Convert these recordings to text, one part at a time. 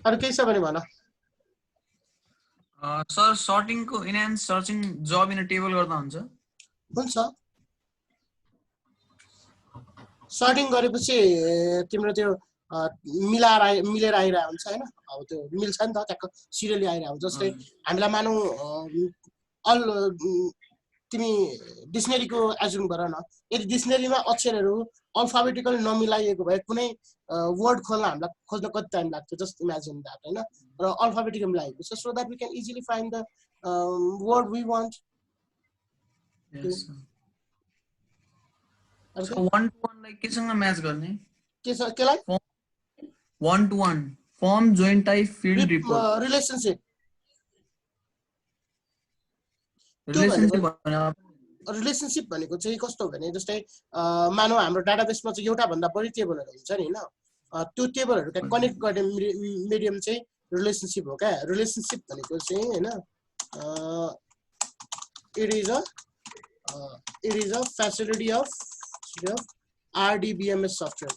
अरु केही छ भने भन सर सर्टिङ को इनहान्स सर्चिङ जब इन अ टेबल गर्दा हुन्छ सर्टिङ गरेपछि तिम्रो त्यो मिलेर आइरहेको हुन्छ हैन अब त्यो मिल्छ नि त ट्याक्क सिरियली आइरहेको हुन्छ जस्तै हामीलाई मानौ अल तिमी डिक्सनरीको एजुम गर न यदि डिक्सनरीमा अक्षरहरू अल्फाबेटिकल नमिलाइएको भए कुनै वर्ड खोल्न हामीलाई खोज्न कति टाइम लाग्थ्यो जस्ट इमेजिन दैट हैन र अल्फाबेटिकल मिलाइएको छ so that we can easily find the word we want So 1 to 1 like केसँग म्याच गर्ने केलाई 1 to 1 form join type field report relationship भनेको चाहिँ कस्तो हो भने जस्तै मानौ हाम्रो डाटाबेसमा चाहिँ एउटा भन्दा बढी टेबलहरु हुन्छ नि हैन त्यो टेबलहरुका कनेक्ट गर्ने मिडियम चाहिँ रिलेशनशिप हो क्या रिलेशनशिप भनेको चाहिँ हैन it is a facility of RDBMS software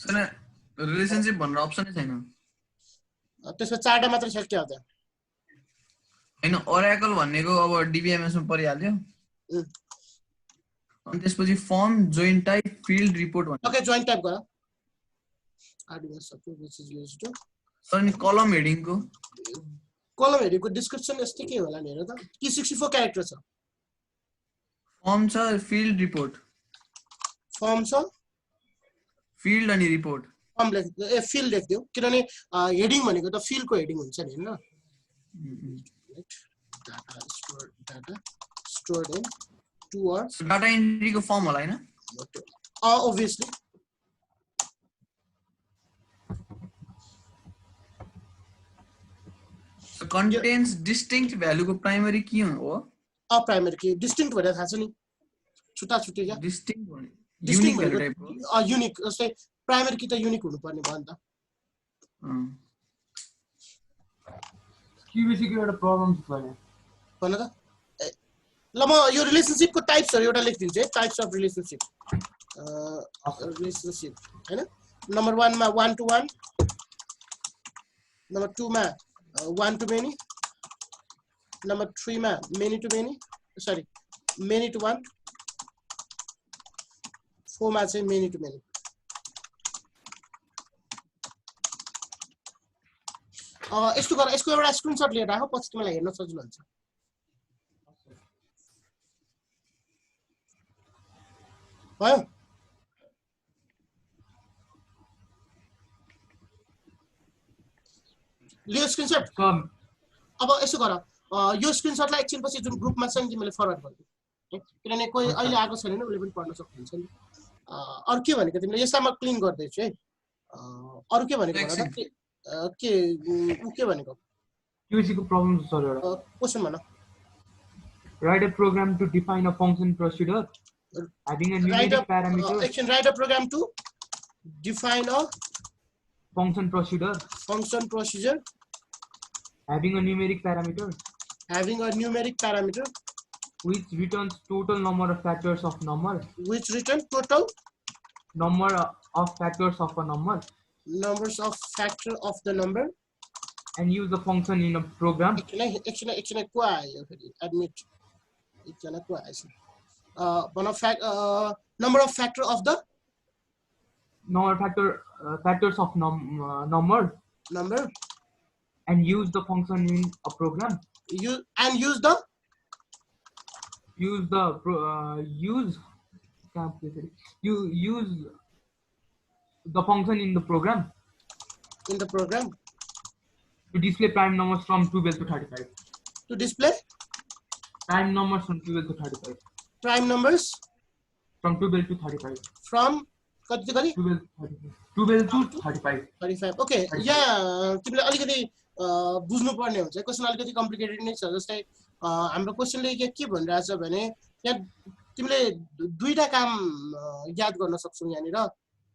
sir relationship भन्ने अप्सनै छैन त्यसमा चारटा मात्र छ के हो त हैन ओरेकल भन्नेको अब DBMS मा परिहाल्यो अनि त्यसपछि form join type field report भन्ने ओके जोइन टाइप गर RDBMS software which is used to sir नि कलम हेडिङको डिस्क्रिप्सन यस्तै के होला नि हेर त कि 64 क्यारेक्टर छ फर्म छ फिल्ड रिपोर्ट फर्म छ फिल्ड अनि रिपोर्ट फर्म लेख फिल्ड लेख्दियो किनभने हेडिङ भनेको त फिल्डको हेडिङ हुन्छ नि हैन data stored in to words data entry को फर्म होला हैन obviously contains distinct value को प्राइमरी की हो प्राइमरी की डिस्टिंक्ट भनेर थाहा छ नि छुट्टा छुट्टी क्या डिस्टिंक्ट भने युनिक टाइपको युनिक जस्तै प्राइमरी की त युनिक हुनु पर्ने भयो नि त क्यूबीसी को एउटा प्रब्लम छ भन त ल म यो रिलेशनशिप को टाइप्सहरु एउटा लेख्दिन्छु है टाइप्स अफ रिलेशनशिप हैन नम्बर 1 मा 1 to 1 नम्बर 2 मा 1 to many नम्बर 3 मा many to many sorry many to 1 4 मा चाहिँ many to many यस्तो गर यसको एउटा स्क्रिनशट लिएर राख पछि तिमीलाई हेर्न सजिलो हुन्छ भयो लियो स्क्रिनशट अब यसो गर यो स्क्रिनशटलाई एकछिन पछि जुन ग्रुपमा छ नि तिमीले फरवर्ड गरिदियो किनभने कोही अहिले आएको छैन नि उले पनि पढ्न सक्नुहुन्छ नि अरु के भनेको तिमीले यसमा क्लिन गर्दै छु है अरु के भनेको भन त के भनेको क्यूबीसी को प्रब्लम छ सर एउटा क्वेशन भन write a program to define a function procedure having a numeric parameter write a program to define a function procedure having a numeric parameter which returns total number of factors of number numbers of factor of the number and use the function in a program actually को आयो फेरि admit एकजना को आएछ number of factor of the factors of number and use the function in a program use the function in the program to display prime numbers from 12 to 35 to display prime numbers from 12 to 35 prime numbers from 12 to 35 from कति गरी 12 to 35 okay यहाँ तिमीले अलिकति बुझ्नु पर्ने हुन्छ question अलिकति complicated नै छ जस्तै हाम्रो क्वेशनले के भनिरहेछ भने यहाँ तिमीले दुईटा काम याद गर्न सक्छौ यहाँ नि र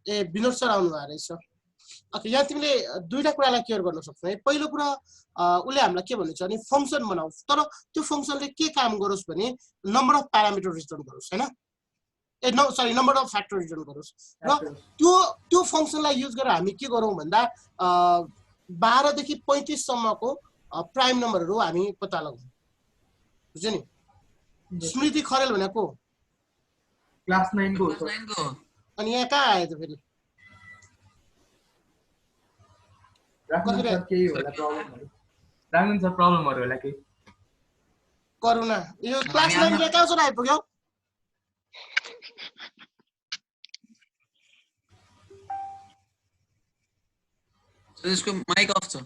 ए विनोद सर आउनु भएको रहेछ ओके यहाँ तिमीले दुईटा कुरालाई क्लियर गर्न सक्छौ है। पहिलो कुरा उसले हामीलाई के भन्नु छ भने फंक्सन बनाऊ, तर त्यो फंक्सनले के काम गरोस् भने नम्बर अफ प्यारामिटर रिटर्न गरोस् हैन, नम्बर अफ फ्याक्टर रिटर्न गरोस्। र त्यो फंक्सनलाई युज गरेर हामी के गरौँ भन्दा 12 देखि 35 सम्मको प्राइम नम्बरहरू हामी पत्ता लगाउँ। बुझ्यो नि? स्मृति खरेल भनेको क्लास 9 को अनि यहाँ कहाँ आयो त फेरि? राख्नु सर केही होला प्रब्लमहरु, राख्नु सर प्रब्लमहरु होला केही। करुणा यो क्लास 9 के कहाँसम्म आइपुग्यो? यसको माइक अफ छ।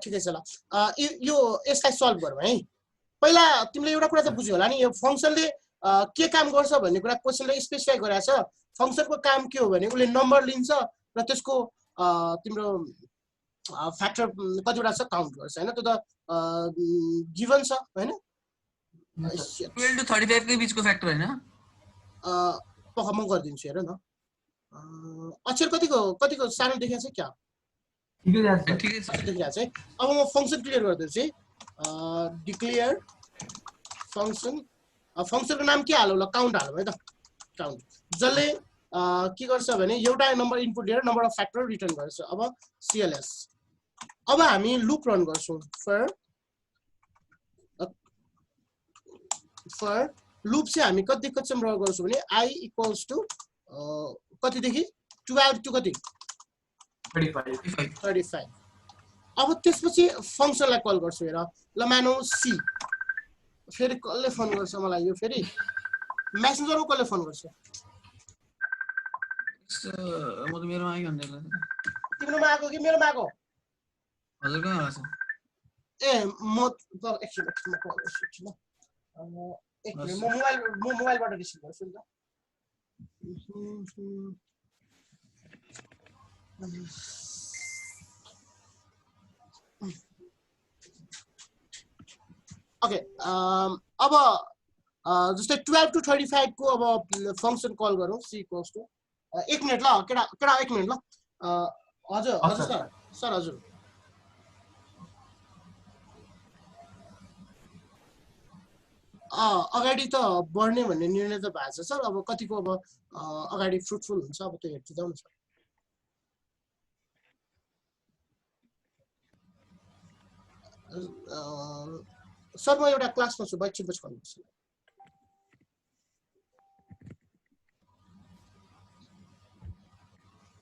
ठिकै छ ल। यो यसलाई सल्भ गरौँ है। पहिला तिमीले एउटा कुरा त बुझ्यौ होला नि, यो फंक्सनले के काम गर्छ भन्ने कुरा क्वेशनले स्पेसिफाई गरेछ। फंक्सनको काम के हो भने उसले नम्बर लिन्छ र त्यसको तिम्रो फ्याक्टर कतिवटा छ काउन्ट गर्छ हैन। त्यो त गिभन छ हैन। 12 to 35 को बीचको फ्याक्टर हैन? पक्का म गरिदिन्छु हेर न। अक्षर कतिको सानो देखाछ क्या? ठिकै छ देखिरहेछ है। अब म फंक्सन क्लियर गर्दैछु है। डिक्लेयर फंक्सन, फंक्सनको नाम के हालौ ल? काउन्ट हालौ है त। काउन्ट जसले के गर्छ भने एउटा नम्बर इनपुट लिएर नम्बर अफ फ्याक्टर रिटर्न गर्छ। अब CLS। अब हामी लुप रन गर्छौं। फर लुप चाहिँ हामी कतिसम्म रन गर्छौं भने I इक्वल्स टु कति देखि 12 टु कति 35। अब त्यसपछि फंक्सनलाई कल गर्छु हेर ल। मानौ C फेरि कसले फोन गर्छ मलाई? यो फेरि मेसेन्जरमा कसले फोन गर्छ? म त मेरोमा आइ भन्दै ल। तिम्रोमा आको कि मेरोमा आको? हजुरको आएको छ। ए म त एकछिन कल गर्छु ल। एक मिनेट म मोबाइलबाट रिसिभ गर्छु नि त। ओके अब जस्तै 12 टु 35 को अब फंक्सन कल गरौँ। C इक्वल्स टु 1 मिनेट ल केटा 1 मिनेट ल। हजुर सर हजुर अगाडि त बढ्ने भन्ने निर्णय त भएको छ सर। अब कतिको अब अगाडि फ्रुटफुल हुन्छ अब त्यो हेर्दै जाउँ न सर। सर म एउटा क्लासमा छु, एकछिनपछि कल गर्छु।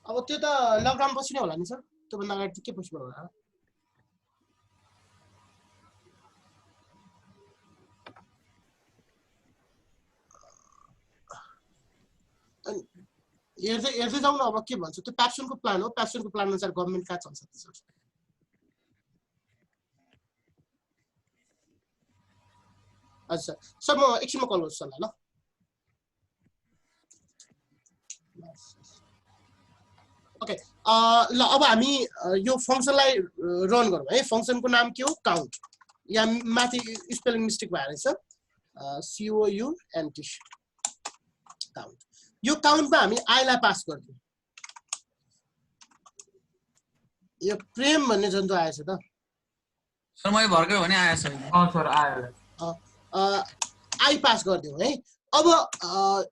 अब त्यो त लकडाउन पछि नै होला नि सर, त्योभन्दा अगाडि के पछि होला? हेर्दै जाउँ न अब के भन्छ। त्यो प्याप्सनको प्लान हो, प्याप्सनको प्लान अनुसार गभर्नमेन्ट कहाँ चल्छ सर। अच्छा सर म एकछिनमा कल गर्छु सरलाई ल। ओके ल अब हामी यो फंक्सनलाई रन गरौँ है। फंक्सनको नाम के हो? काउन्ट। यहाँ माथि स्पेलिङ मिस्टेक भएको रहेछ। COUNT count. यो काउन्टमा हामी I लाई पास गर्दियौ। यो प्रेम भन्ने जन्तु आएछ त सर? मैले भर्खर भने आएछ। सर आयो। I पास गर्दियौ है। अब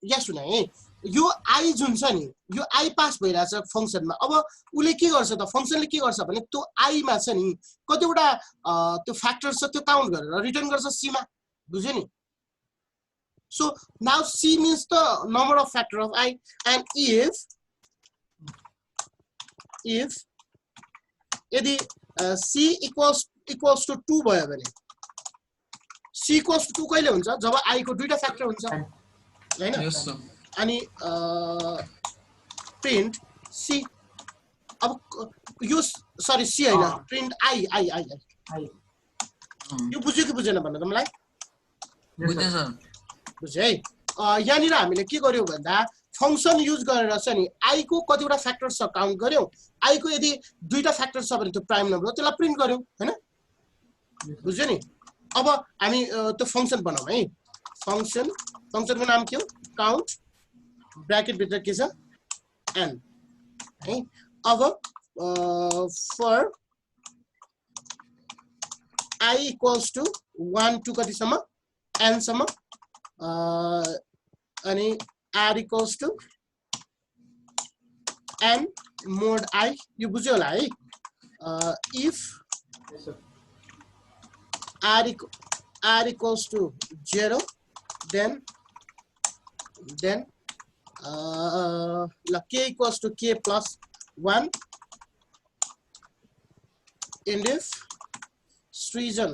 यहाँ सुन है, यो I जुन छ नि यो I पास भइराछ फंक्सनमा। अब उले के गर्छ त? फंक्सनले के गर्छ भने त्यो I मा छ नि कतिवटा त्यो फ्याक्टर छ त्यो काउन्ट गरेर रिटर्न गर्छ C मा। बुझ्यो नि? So now C means the number of factor of I, and if यदि C equals to 2 भयो भने C equals to 2 कहिले हुन्छ? जब I को दुईटा फ्याक्टर हुन्छ हैन? अनि प्रिन्ट C। अब यो सरी C हैन, प्रिन्ट I। यो बुझ्यो कि बुझेन भन्नु त मलाई? बुझ्यो सर। बुझ्यो है। यहाँनिर हामीले के गर्यौ भन्दा फंक्सन युज गरेर चाहिँ नि I को कतिवटा फ्याक्टर छ काउन्ट गर्यौ। I को यदि दुईटा फ्याक्टर छ भने त्यो प्राइम नम्बर हो, त्यसलाई प्रिन्ट गर्यौ हैन? बुझ्यो नि? अब हामी त्यो फंक्सन बनाऊ है। फंक्सनको नाम के हो? काउन्ट। ब्र्याकेट भित्र के छ? n। है। अब for I equals to 1 to कतिसम्म n सम्म अनि r equals to n mod I यो बुझ्यो होला है। if Yes, sir. r equals to 0 then k equals to k plus 1 and if Srijan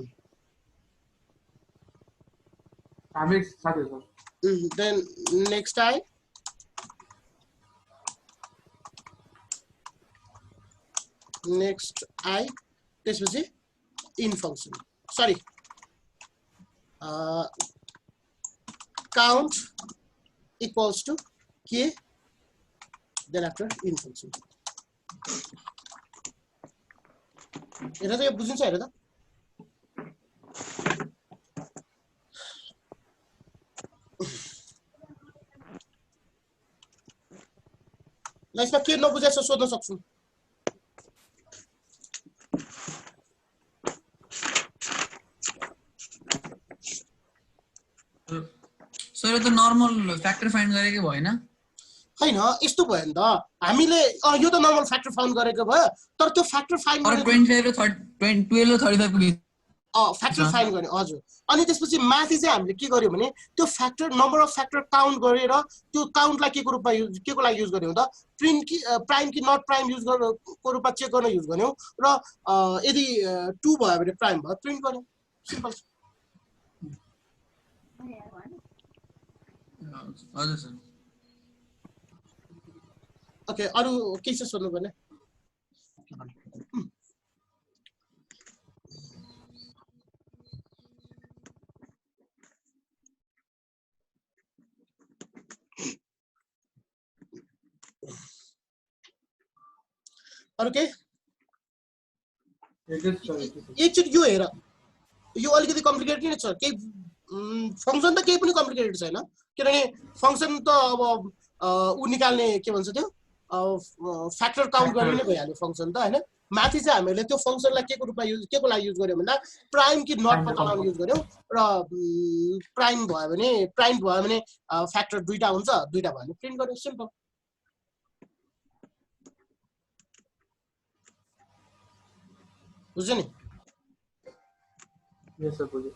then next I त्यसपछि in function sorry count equals to k then after in function हेर त यो बुझिन्छ हेर त ल यसमा के नबुझेछ सोध्न सक्छु सर यो त नर्मल फ्याक्टर फाइन्ड गरेकै भएन हैन यस्तो भयो नि त हामीले यो त नर्मल फ्याक्टर फाउन्ड गरेको भयो तर त्यो फ्याक्टर फाइन्ड और 25 र 12 र 35 को बीच फ्याक्टर फाइन्ड गर्ने हजुर अनि त्यसपछि माथि चाहिँ हामीले के गर्यो भने त्यो factor number of factor count गरेर त्यो काउन्टलाई के को रूपमा के को लागि युज गर्यौ त प्रिन्ट कि प्राइम कि नट प्राइम युज गर्नु को रूपमा चेक गर्न युज गर्यौ र यदि 2 भयो भने प्राइम भयो प्रिन्ट गर्यौ सिम्पल हजुर सर ओके अरु के छ सोध्नु पर्ने अरु के एकचोटि यो हेर यो अलिकति कम्प्लिकेटेड नै छ के फंक्सन त केही पनि कम्प्लिकेटेड छैन किनभने फंक्सन त अब उ निकाल्ने के भन्छ त्यो फ्याक्टर काउन्ट गर्ने नै भइहाल्यो फंक्सन त हैन माथि चाहिँ हामीले त्यो फंक्सनलाई के को रूपमा युज के को लागि युज गर्यौ भन्दा प्राइम कि नट पत्ता लगाउन युज गर्यौ र प्राइम भयो भने फ्याक्टर दुईटा हुन्छ दुईटा भयो भने प्रिन्ट गर्यौ सिम्पल बुझ्यो नि यस सर बुझ्यो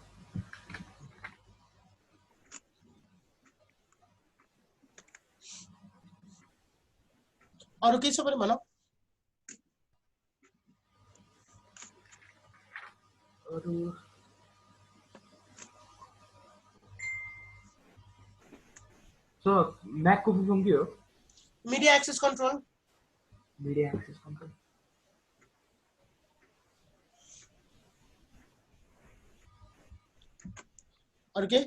अरु के छ भने भन अरु सो म्याक को फुल फर्म के हो मीडिया एक्सेस कन्ट्रोल अरु के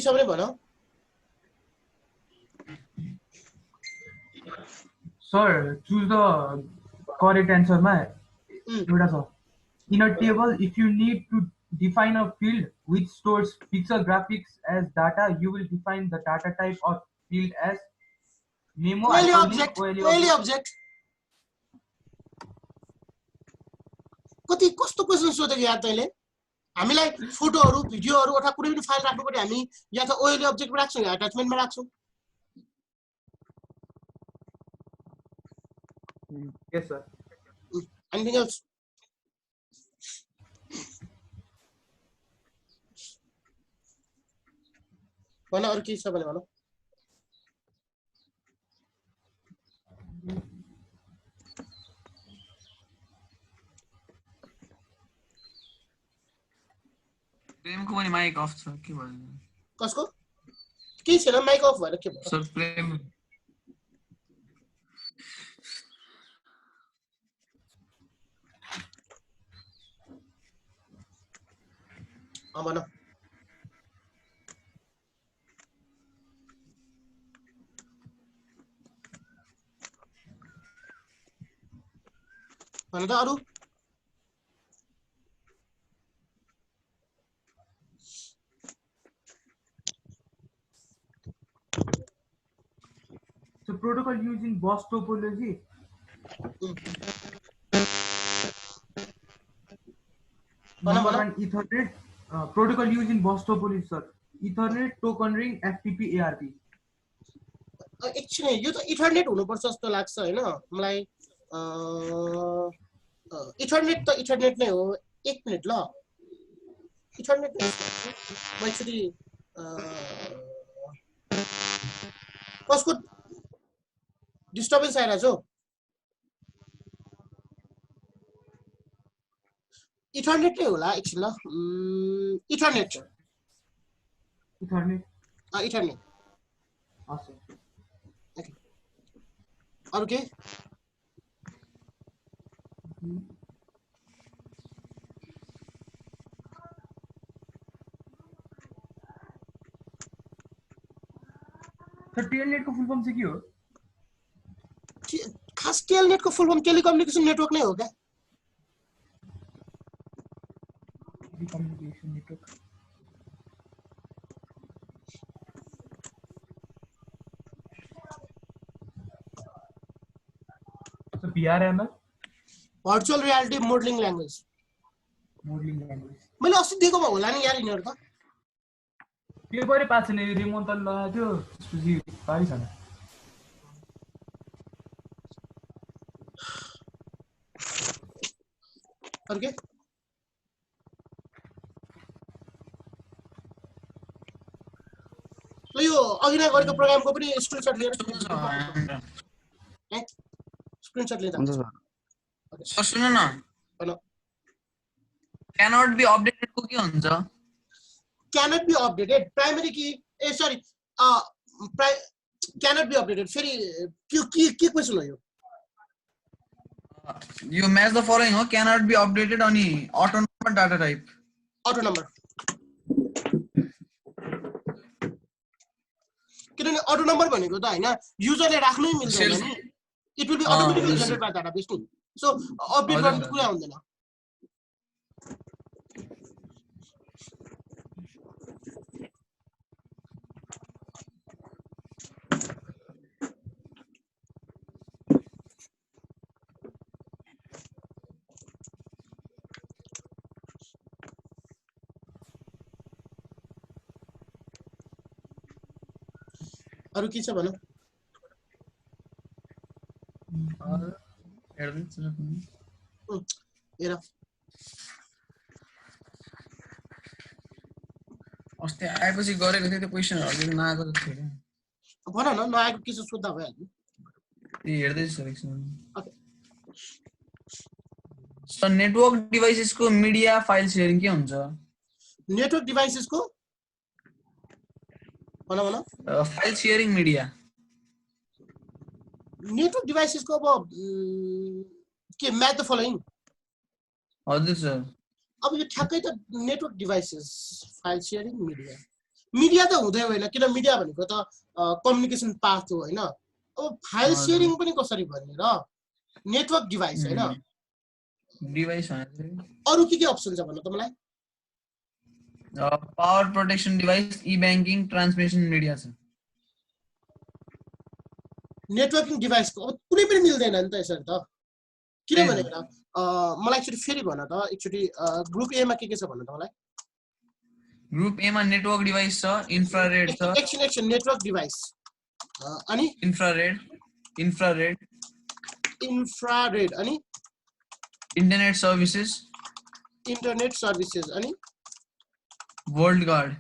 छ भने भन sir choose the correct answer मा एउटा छ in a table if you need to define a field which stores pixel graphics as data you will define the data type of field as memo OLE object कति कस्तो question सोधेको यार तैले हामीलाई फोटोहरु भिडियोहरु अथवा कुनै पनि फाइल राख्नु पर्यो हामी या त OLE अब्जेक्टमा राख्छौं या अट्याचमेन्टमा राख्छौं yes sir anything else भन अरु के छ भने भन प्रेमको पनि माइक अफ छ के भयो कसको के छैन माइक अफ भएर के भयो सर प्रेम भन भन त अरु used in bus topology. Number one, Ethernet. Protocol used in bus topology, sir. Ethernet, token ring, FTP, ARP. एकछिन यो त इथरनेट हुनुपर्छ जस्तो लाग्छ हैन मलाई इथरनेट त इथरनेट नै हो एक मिनेट ल इथरनेट म एकचोटि कसको डिस्टर्बेन्स आइरहेछ हो इथरनेट नै होला एकछिन ल इथरनेट Ethernet. Ethernet Awesome. अरु के So Telnet को फुल फॉर्म चाहिँ के हो? खास टेलनेट को फुल फर्म टेलिकम्युनिकेसन नेटवर्क नै हो क्या Telecommunication network. So VRML. Virtual reality modelling language Modeling language. मैले अस्ति दिएकोमा होला नि यार यिनीहरु त पेपरै पाएको छैन यो रिमोन्टल लगाएको थियो त्यसपछि पाइ छैन अरु के ल यो अघि नै गरेको प्रोग्रामको पनि स्क्रिनशट लिएर स्क्रिनशट लिँदा हुन्छ सर सर सुन्नु न हेलो cannot be updated को के हुन्छ cannot be updated primary key ah sorry cannot be updated फेरि के क्वेशन हो यो यो म्याच द फलोइङ हो cannot be updated अनि auto number data type auto number किनभने अटो नम्बर भनेको त हैन युजरले राख्नै मिल्दैन नि it will be automatically generate by database नि सो अपडेट गर्नु कुरा हुँदैन अरु के छ भन हेर अस्ति आएपछि गरेको थिए त्यो क्वेशनहरु नआएको त थियो भन न नआएको के छ सोध्दा भइहाल्यो त्यो हेर्दै छु एकछिन सो नेटवर्क डिभाइसेसको मिडिया फाइल शेयरिङ के हुन्छ नेटवर्क डिभाइसेसको भन फाइल शेयरिङ मिडिया नेटवर्क डिभाइसेसको अब के म्याच द फलोइङ हजुर सर अब यो ठ्याक्कै त network devices file sharing media त हुँदै होइन किन मिडिया भनेको त कम्युनिकेसन पाथ हो हैन अब फाइल शेयरिङ पनि कसरी भन्ने र नेटवर्क डिभाइस हैन डिभाइस अरु के अप्सन छ भन्नु त मलाई पावर प्रोटेक्सन डिभाइस ई बैंकिङ ट्रान्समिसन मिडिया छ नेटवर्किङ डिभाइसको अब कुनै पनि मिल्दैन नि त यसरी त किन भनेर मलाई एकचोटि फेरि भन त एकचोटि ग्रुप ए मा के छ भन्न त मलाई ग्रुप ए मा नेटवर्क डिभाइस छ इन्फ्रारेड छ एकछिन नेटवर्क डिभाइस अनि इन्फ्रारेड अनि इन्टरनेट सर्भिसेस अनि वर्ल्ड गार्ड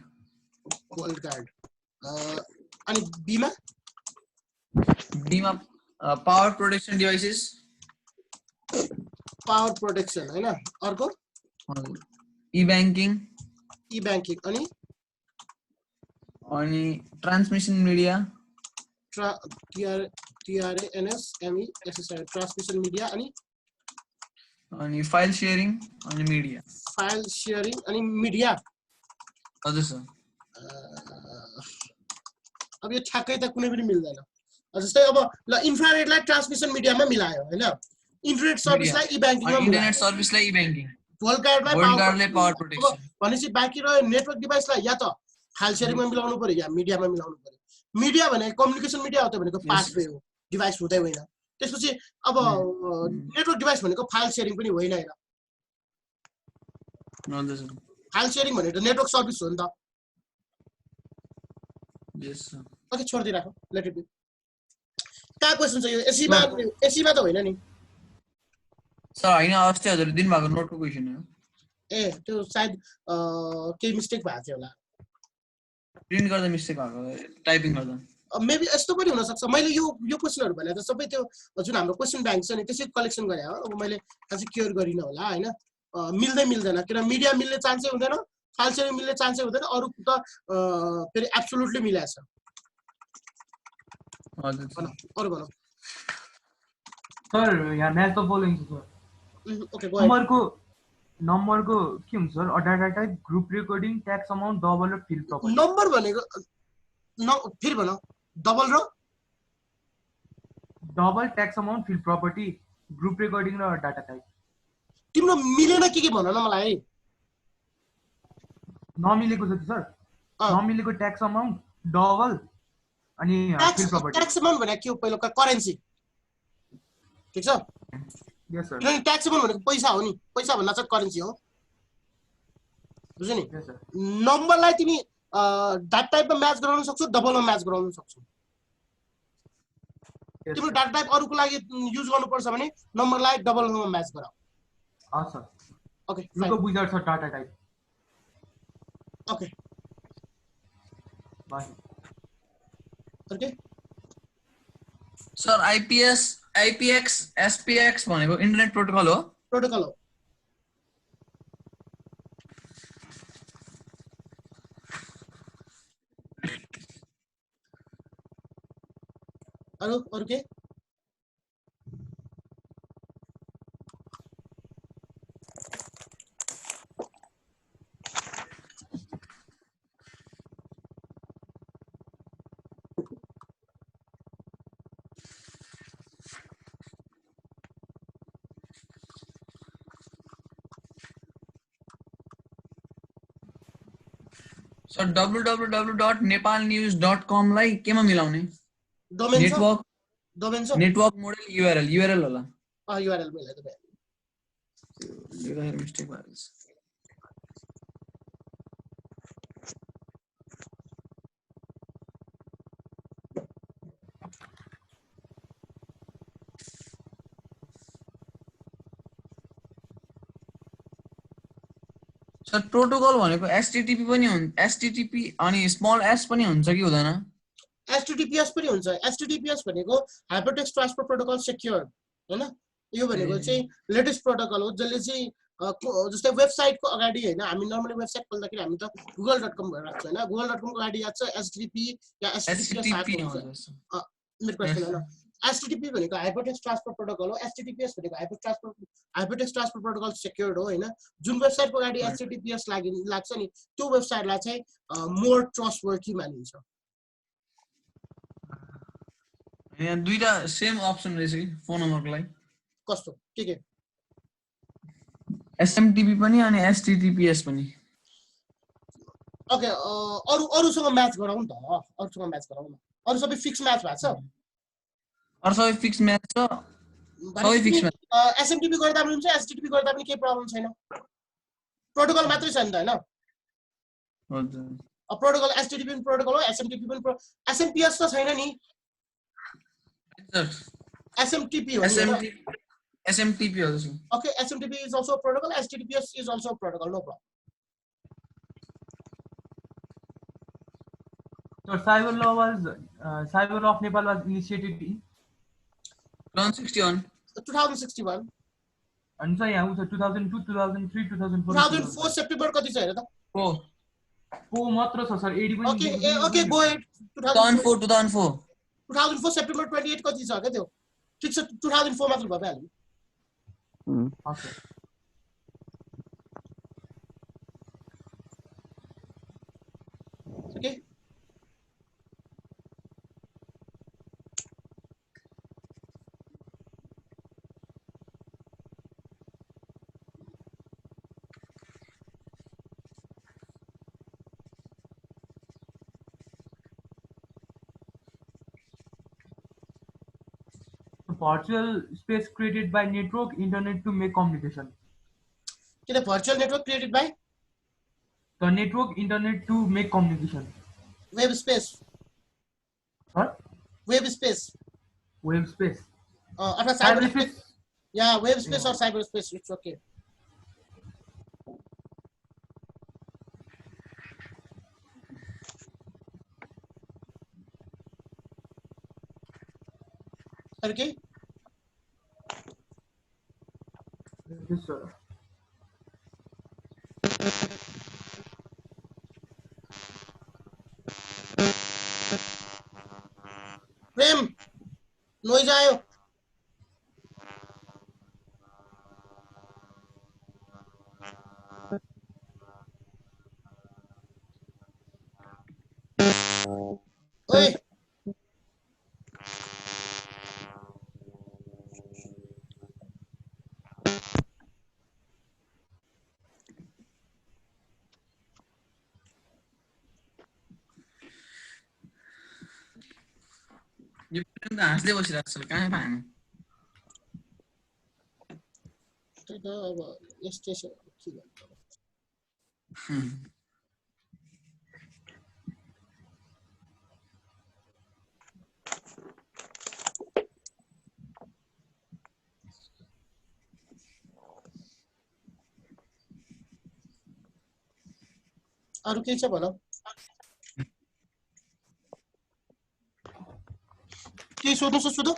अनि बीमा power protection devices power protection हैन अर्को ई बैंकिङ अनि ट्रान्समिसन मिडिया ट्रान्समिसन मिडिया अनि फाइल शेयरिङ अनि मिडिया हजुर सर अब यो ठ्याक्कै त कुनै पनि मिल्दैन जस्तै अब ल इन्फ्रारेडलाई ट्रान्समिसन मिडियामा मिलायो हैन इन्टरनेट सर्भिसलाई ई बैंकिङमा इन्टरनेट सर्भिसलाई ई बैंकिङ वर्ल्ड गार्डलाई पावर प्रोटेक्सन भनेपछि बाँकी रह्यो नेटवर्क डिभाइसलाई या त फाइल शेयरिङमा मिलाउनु पर्यो या मिडियामा मिलाउनु पर्यो मिडिया भने कम्युनिकेसन मिडिया हो त भनेको पाथवे हो डिभाइस हुँदै होइन। त्यसपछि अब नेटवर्क डिभाइस भनेको फाइल सेयरिङ पनि होइन हैन। हजुर सर। फाइल सेयरिङ भनेको नेटवर्क सर्भिस हो नि त। Yes sir. ओके छोडिदिइराख, लेट इट बी। कहाँ क्वेसन छ यो? एसीमा त होइन नि सर? होइन, अस्ति हजुरले दिनुभएको नोटको क्वेसन हो। ए त्यो सायद केही मिस्टेक भएको थियो होला, प्रिन्ट गर्दा मिस्टेक भएको, टाइपिङ गर्दा। मेबी यस्तो पनि हुनसक्छ। मैले यो क्वेसनहरू भने त सबै त्यो जुन हाम्रो क्वेसन ब्याङ्क छ नि त्यसै कलेक्सन गरे हो। अब मैले अझै केयर गरिनँ होला होइन। मिल्दैन, किन मिडिया मिल्ने चान्सै हुँदैन, फाइल सेयरिङ मिल्ने चान्सै हुँदैन, अरू त फेरि एब्सोल्युटली मिलाएको छ। हजुर सर। अरू भनौँ सर यहाँ म्याच द फलोइङ छ सर। ओके नम्बरको के हुन्छ sir? Data type, group recording, tax amount, double र फिल्ड प्रपर्टी। नम्बर भनेको फेरि भन, डबल र double, tax amount, field property, group recording र डाटा टाइप। तिम्रो मिलेन के भन न मलाई। नमिलेको छ सर? नमिलेको ट्याक्स अमाउन्ट, डबल अनि फिल्ड प्रपर्टी। ट्याक्स अमाउन्ट भनेको के हो? पहिलो करेन्सी, ठीक छ? यस सर। किनभने ट्याक्स अमाउन्ट भनेको पैसा हो नि, पैसा भन्दा चाहिँ करेन्सी हो, बुझ्यो नि? नम्बरलाई तिमी डाटा टाइपमा म्याच गराउन सक्छौ, डबलमा म्याच गराउन सक्छौ। तिम्रो डाटा टाइप अरूको लागि युज गर्नुपर्छ भने नम्बरलाई डबलमा म्याच गराऊ। हस् सर। ओके लुकअप विजार्ड छ data type. Okay bye. Okay sir IPX SPX भनेको इन्टरनेट प्रोटोकल हो। प्रोटोकल हो। अरू के? सर www.nepalnews.com लाई केमा मिलाउने? नेटवर्क मोडल युआरएल होला। युआरएल मिलाइ दे। मिस्टेक भएको छ। सर प्रोटोकल भनेको एचटीटीपी पनि हुन्छ, एचटीटीपी अनि स्मल एस पनि हुन्छ कि हुँदैन? एचटीटीपीएस पनि हुन्छ। एचटीटीपीएस भनेको हाइपरटेक्स्ट ट्रान्सफर प्रोटोकल सेक्योर्ड हैन। यो भनेको चाहिँ लेटेस्ट प्रोटोकल हो जसले चाहिँ जस्तै वेबसाइटको अगाडि हैन, हामी नर्मली वेबसाइट खोल्दाखेरि हामी त google.com भनेर राख्छौँ हैन। google.com को अगाडि याद छ एचटीटीपी या एचटीटीपीएस आएको हुन्छ। मेरो क्वेशन हैन। एचटीटीपी भनेको हाइपरटेक्स्ट ट्रान्सफर प्रोटोकल हो। एचटीटीपीएस भनेको हाइपरटेक्स्ट ट्रान्सफर प्रोटोकल सेक्योर्ड हो हैन। जुन वेबसाइटको अगाडि एचटीटीपीएस लाग्छ नि त्यो वेबसाइटलाई चाहिँ मोर ट्रस्टवर्थी मानिन्छ। यहाँ दुईटा सेम अप्सन रहेछ कि फोन नम्बरको लागि। कस्तो के एसएमटीपी पनि अनि एचटीटीपीएस पनि। ओके अरूसँग म्याच गराउँ नि त। अरूसँग म्याच गराउँ न। अरू सबै फिक्स म्याच भएको छ। अरू सबै फिक्स म्याच छ। सबै फिक्स म्याच। एसएमटीपी गर्दा पनि हुन्छ, एचटीटीपी गर्दा पनि केही प्रब्लम छैन। प्रोटोकल मात्रै छ नि त हैन? हजुर। प्रोटोकल एचटीटीपी पनि प्रोटोकल हो, एसएमटीपी पनि एसएमपीएस त छैन नि। एसएमटीपी हो नि। एसएमटीपी हो sir. Okay, SMTP is also a protocol. HTTPS is also a protocol. No problem. So cyber law of Nepal was initiated in 2061. And so yeah, 2002, 2003, 2004. 2004 September कति छ हेर त? 4 मात्र छ सर। 80 पनि। Okay, go ahead. 2004 September 28 कति छ के त्यो? ठीक छ 2004 मात्र भइहाल्यो। Okay. Okay. virtual space created by network internet to make communication. किन virtual network created by The network internet to make communication. Web space What? Web space Web space. अथवा साइबर स्पेस Cyberspace. या web space और cyber space it's okay अरु के Yes, sir. प्रेम noise आयो ओए यो प्रेम त हाँस्दै बसिरहेको छ कहाँ पाएन त्यही त अब यस्तै छ के भन्नु अरु के छ भन के सोध्नु छ सोध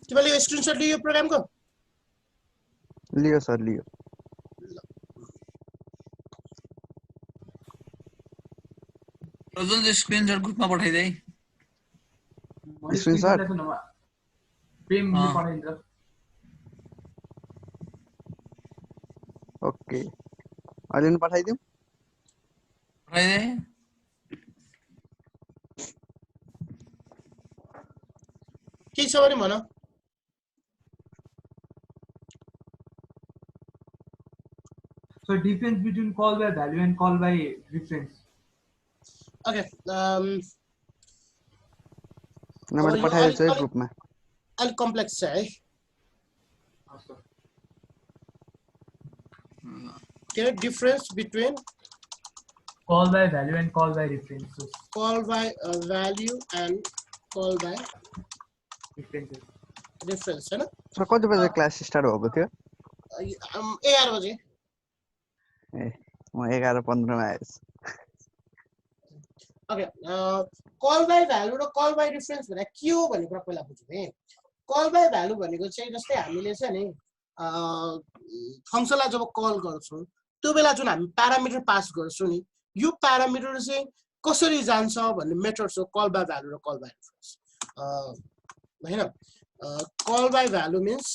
तिमीले यो स्क्रिनशट लियो प्रोग्रामको लियो सर लियो जुन चाहिँ स्क्रिनशट ग्रुपमा पठाइदिए Screenshot? प्रेम अँ। पठाइदिन्छ ओके अहिले नि पठाइदिउँ पठाइदिए के छ भने भन So difference between call by value and call by reference. Okay न मैले यो पठाइदिएको छु है अलिक- ग्रुपमा अलिक कम्प्लेक्स छ है के अरे difference between Call by value and call by references. Call by value and call by References. Reference हैन सर कति बजे क्लास स्टार्ट भएको थियो 11 बजे ए म 11:15 मा आएछु ओके कल बाई भ्यालु र कल बाई रेफरेन्स भनेको के हो भन्ने कुरा पहिला बुझौँ है कल बाई भ्यालु भनेको चाहिँ जस्तै हामीले चाहिँ नि फङ्सनलाई जब कल गर्छौँ त्यो बेला जुन हामी प्यारामिटर पास गर्छौँ नि यो प्यारामिटर चाहिँ कसरी जान्छ भन्ने मेथड हो कल बाई भ्यालु र कल बाई रेफरेन्स हैन call by value means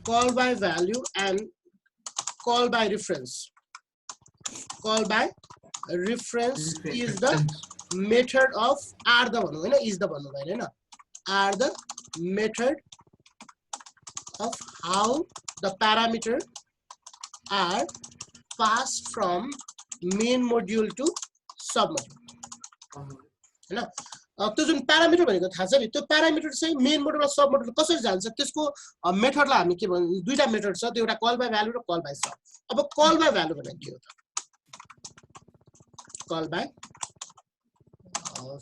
call by value and call by reference. Call by reference is the method of are the भन्नु हैन is the भन्नु भएन हैन are the method of how the parameter are passed from main module to sub module हैन त्यो जुन parameter भनेको थाहा छ नि त्यो प्यारामिटर चाहिँ मेन मोडुल र सब मोडुल कसरी जान्छ त्यसको मेथडलाई हामी के भन्छ दुईटा मेथड छ त्यो एउटा कल बाइ भ्यालु र कल बाइ सब अब कल बाइ भ्यालु भनेको के हो त call by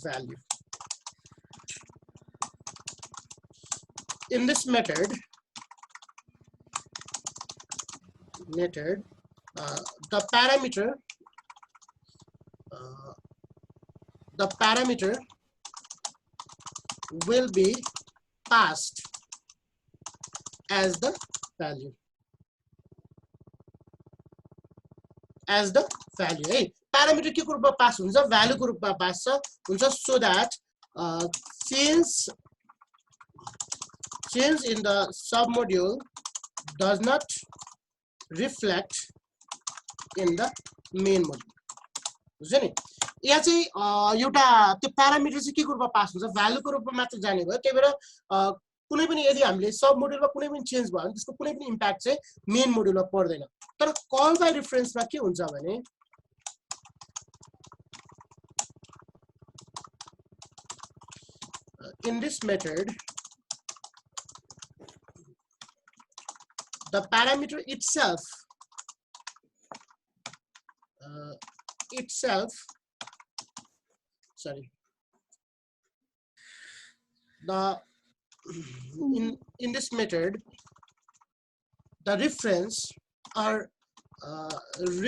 value in this method the parameter will be passed as the value है प्यारामिटर के को रूपमा पास हुन्छ भ्यालु को रूपमा पास हुन्छ so that since change in the submodule does not reflect in the main module. बुझ्यो नि यहाँ चाहिँ एउटा त्यो प्यारामिटर चाहिँ के को रूपमा पास हुन्छ भ्यालुको रूपमा मात्र जाने भयो त्यही भएर कुनै पनि यदि हामीले सब मोड्युलमा कुनै पनि चेन्ज भयो भने त्यसको कुनै पनि इम्प्याक्ट चाहिँ मेन मोड्युलमा पर्दैन तर कल बाइ रेफरेन्समा के हुन्छ भने in this method the parameter itself in this method the reference or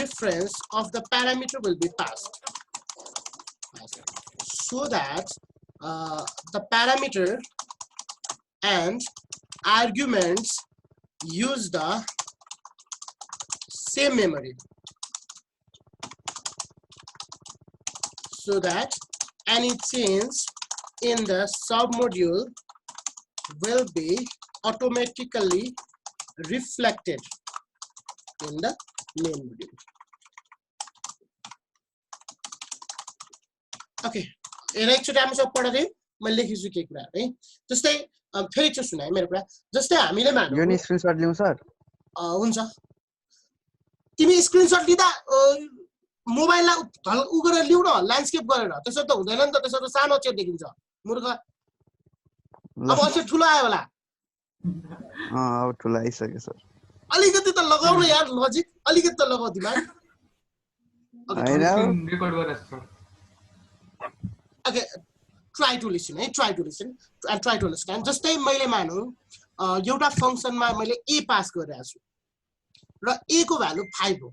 reference of the parameter will be passed so that the parameter and arguments use the same memory so that any change in the submodule will be automatically reflected in the main module. Okay. एकचोटि हामी सब पढ्दै मैले लेखेछु के कुरा है जस्तै फेरि चाहिँ सुनाए मेरो कुरा जस्तै हामीले मानौ यो नि स्क्रिनशट लिऊ सर हुन्छ तिमी स्क्रिनशट लिदा मोबाइललाई उ गरेर लिउ न ल्यान्डस्केप गरेर त्यसो त हुँदैन नि त त्यसो त सानो चेप देखिन्छ मूर्ख अब अझै ठुलो आयो होला अब ठुलो आइसक्यो सर अलिकति त लगाउन यार लजिक अलिकति त लगाउ दिमाग रेकर्ड गरेर sir Okay, try to listen and try to understand. जस्तै मैले मानौ एउटा फंक्सनमा मैले a पास गरिरहेको छु र a को भ्यालु 5 हो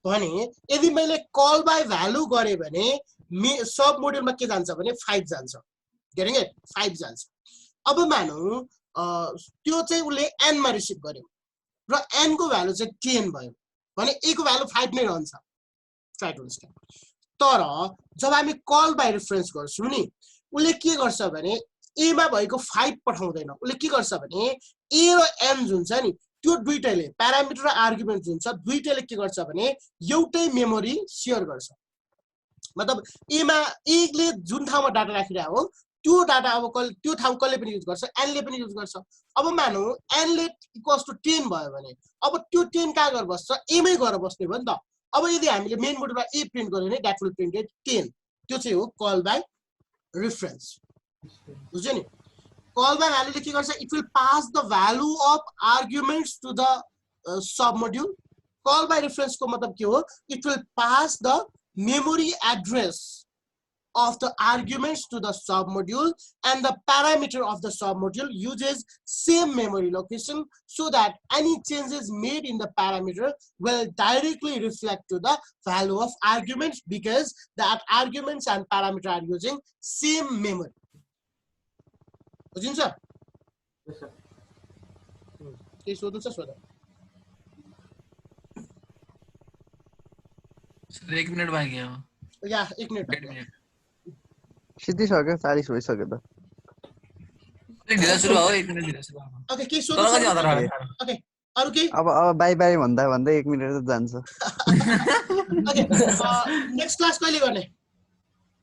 भने यदि मैले कल बाइ भ्यालु गरे भने सब मोड्युलमा के जान्छ भने 5 जान्छ गेटिङ इट 5 जान्छ अब मानौ त्यो चाहिँ उले n मा रिसिभ गर्यो र n को भ्यालु चाहिँ 10 भयो भने a को भ्यालु 5 नै रहन्छ ट्राई टु अन्डरस्ट्यान्ड तर जब हामी कल बाइ रेफरेन्स गर्छौं नि उले के गर्छ भने a मा भएको 5 पठाउँदैन उले के गर्छ भने a र n जुन छ नि त्यो दुईटैले प्यारामिटर र आर्गुमेन्ट जुन छ दुईटैले के गर्छ भने एउटै मेमोरी शेयर गर्छ मतलब a मा a ले जुन ठाउँमा डाटा राखिरहेको हो त्यो डाटा अब त्यो ठाउँ कसले पनि युज गर्छ n ले पनि युज गर्छ अब मानौ n ले इक्वल्स टु 10 भयो भने अब त्यो 10 कहाँ गएर बस्छ a मै गएर बस्ने भयो नि त अब यदि हामीले मेन मोडमा a प्रिन्ट गर्यो भने दैट विल प्रिन्टेड 10 त्यो चाहिँ हो कल बाइ रेफरेन्स बुझ्यो नि कल बाइ भ्यालुले के गर्छ it will pass the value of arguments to the sub module call by reference को मतलब के हो it will pass the memory address of the arguments to the submodule and the parameter of the submodule uses same memory location so that any changes made in the parameter will directly reflect to the value of arguments because that arguments and parameter are using same memory. बुझिन्छ? Yes sir. के सोध्नु छ सोध? Sir 1 minute बाँकी हो. या 1 minute. सिद्धिसक्यो 40 भइसक्यो त ढिला सुरु भयो 1 मिनेट ढिला सुरु भयो. ओके के सोध्नु छ? ओके अरु के? अब बाइ बाइ भन्दा 1 मिनेट त जान्छ ओके नेक्स्ट क्लास कहिले गर्ने?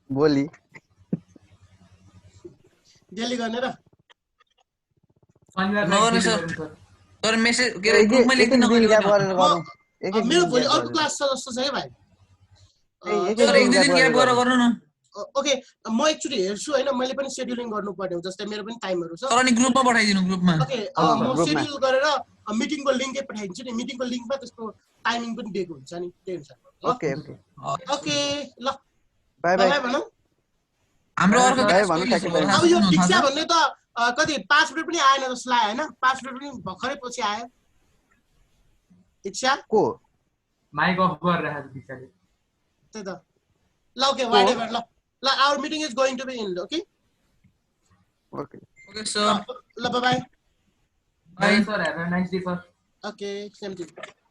भोलि डेली गर्ने र? शनिबार सर मेसेज के ग्रुपमा लेख्दिन गरेर गरौँ मेरो भोलि अर्को क्लास छ जस्तो छ है भाइ सर 1-2 दिन ग्याप गरेर गर्नु न ओके म एक्चुअली हेर्छु हैन मैले पनि शेड्युलिङ गर्नु पर्ने हो जस्तै मेरो पनि टाइमहरु छ सर अनि ग्रुपमा पठाइदिनु ग्रुपमा ओके म शेड्युल गरेर मिटिङको लिंकै पठाइदिन्छु नि मिटिङको लिंकमा त्यसको टाइमिङ पनि दिएको हुन्छ नि त्यही अनुसार ओके ओके ओके ल बाइ बाइ भनौ हाम्रो अर्को बाइ भन्नु ठ्याक्कै बाइ अब यो दीक्षा भन्ने त कति 5 मिनेट पनि आएन जस्तो लाग्यो हैन 5 मिनेट पनि भर्खरै पछि आयो दीक्षा को माइक अफ गरिरहेको दीक्षाले त्यही त ल ओके व्हाटएभर ल our meeting is going to be in okay okay sir bye bye bye sir have a nice day sir okay same to you